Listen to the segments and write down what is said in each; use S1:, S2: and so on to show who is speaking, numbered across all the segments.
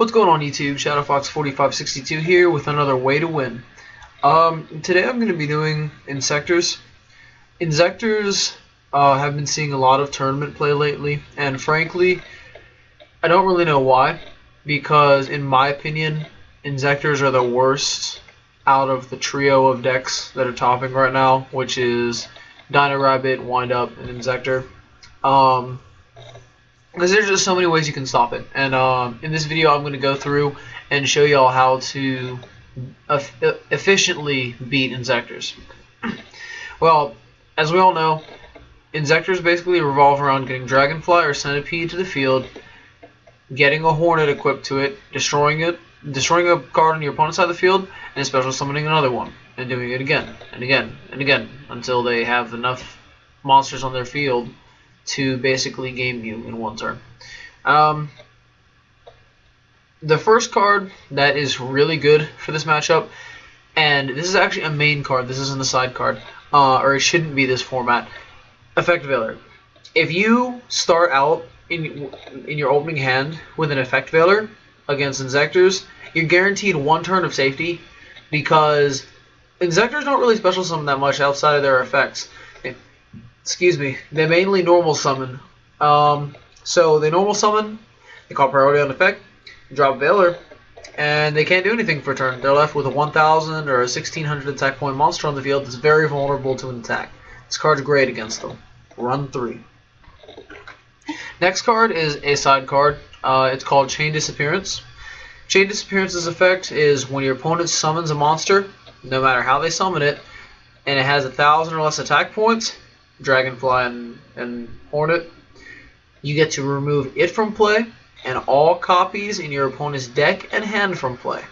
S1: What's going on YouTube? ShadowFox4562 here with another way to win. Today I'm going to be doing Inzektors. Inzektors have been seeing a lot of tournament play lately, and frankly, I don't really know why, because in my opinion, Inzektors are the worst out of the trio of decks that are topping right now, which is Dino Rabbit, Wind Up, and Inzektor. Because there's just so many ways you can stop it, and in this video I'm going to go through and show y'all how to efficiently beat Inzektors. Well, as we all know, Inzektors basically revolve around getting Dragonfly or Centipede to the field, getting a Hornet equipped to it, destroying a card on your opponent's side of the field, and special summoning another one, and doing it again and again and again until they have enough monsters on their field to basically game you in one turn. The first card that is really good for this matchup, and this is actually a main card, this isn't a side card, or it shouldn't be this format, Effect Veiler. If you start out in your opening hand with an Effect Veiler against Inzektors, you're guaranteed one turn of safety, because Inzektors don't really special summon that much outside of their effects. Excuse me, they mainly normal summon. So they normal summon, they call priority on effect, drop Veiler, and they can't do anything for a turn. They're left with a 1000 or a 1600 attack point monster on the field that's very vulnerable to an attack. This card's great against them. Run 3. Next card is a side card. It's called Chain Disappearance. Chain Disappearance's effect is when your opponent summons a monster, no matter how they summon it, and it has 1000 or less attack points, Dragonfly and Hornet, you get to remove it from play and all copies in your opponent's deck and hand from play.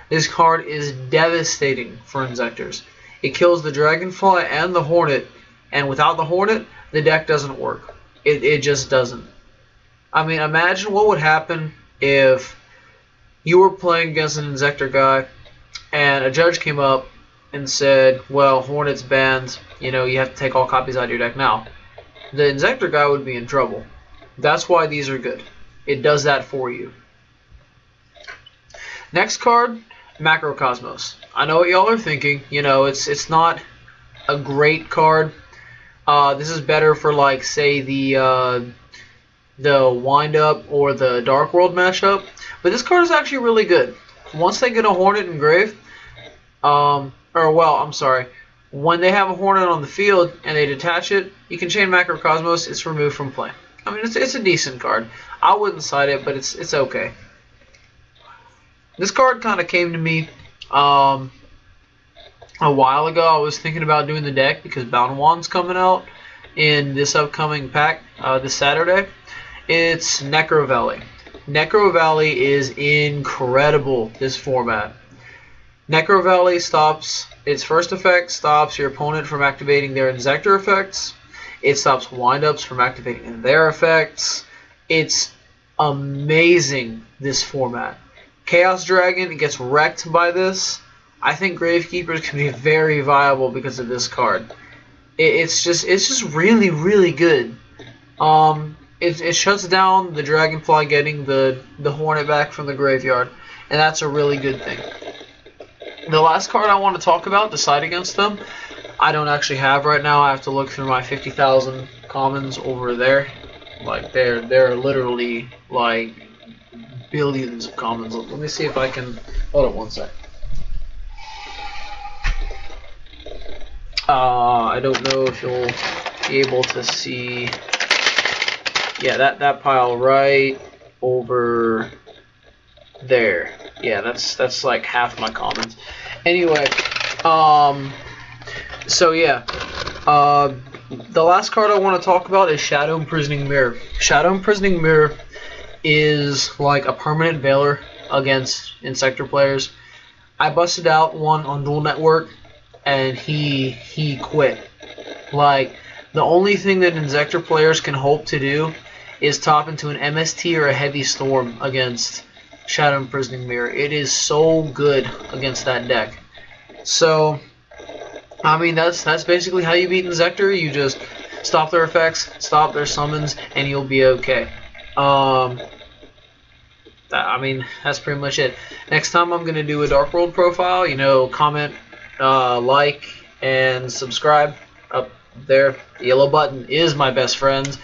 S1: This card is devastating for Inzektors. It kills the Dragonfly and the Hornet, and without the Hornet, the deck doesn't work. It just doesn't. I mean, imagine what would happen if you were playing against an Inzektor guy and a judge came up and said, well, Hornet's banned, you know, you have to take all copies out of your deck now. The Inzektor guy would be in trouble. That's why these are good. It does that for you. Next card, Macrocosmos. I know what y'all are thinking. You know, it's not a great card. This is better for, like, say, the Wind Up or the Dark World matchup. But this card is actually really good. Once they get a Hornet engraved, when they have a Hornet on the field and they detach it, you can chain Macrocosmos, it's removed from play. I mean, it's a decent card. I wouldn't side it, but it's okay. This card kind of came to me a while ago. I was thinking about doing the deck because Bound Wand's coming out in this upcoming pack this Saturday. It's Necrovalley. Necrovalley is incredible, this format. Necrovalley stops, its first effect stops your opponent from activating their Inzektor effects. It stops wind-ups from activating their effects. It's amazing, this format. Chaos Dragon gets wrecked by this. I think Gravekeepers can be very viable because of this card. It's just really, really good. It shuts down the Dragonfly getting the Hornet back from the graveyard, and that's a really good thing. The last card I want to talk about to side against them, I don't actually have right now. I have to look through my 50,000 commons over there. Like, there are literally, like, billions of commons. Let me see if I can... Hold on one sec. I don't know if you'll be able to see... Yeah, that pile right over there. Yeah, that's like half my commons. Anyway, so yeah, the last card I want to talk about is Shadow Imprisoning Mirror. Shadow Imprisoning Mirror is like a permanent Veiler against Inzektor players. I busted out one on Dual Network, and he quit. Like, the only thing that Inzektor players can hope to do is top into an MST or a Heavy Storm against Shadow Imprisoning Mirror. It is so good against that deck. So, I mean, that's basically how you beat Inzektor. You just stop their effects, stop their summons, and you'll be okay. I mean, that's pretty much it. Next time I'm going to do a Dark World profile. You know, comment, like, and subscribe up there. The yellow button is my best friend.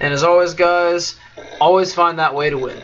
S1: And as always, guys, always find that way to win.